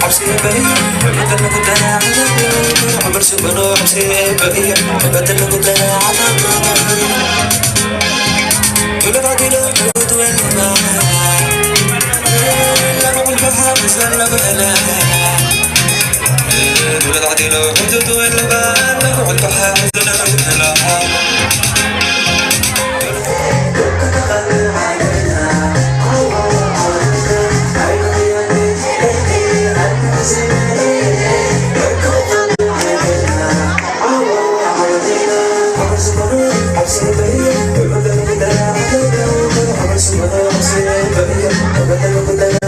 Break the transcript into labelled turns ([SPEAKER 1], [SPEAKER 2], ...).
[SPEAKER 1] حبسي بقية بدل كنت أنا على طول عمر سبنا حبسي بقية بدل كنت أنا على طول كل بعدي لو كنت وين ما لما من بحر بس ولا بلا كل بعدي لو كنت وين ما لما من بحر بس ولا بلا I'm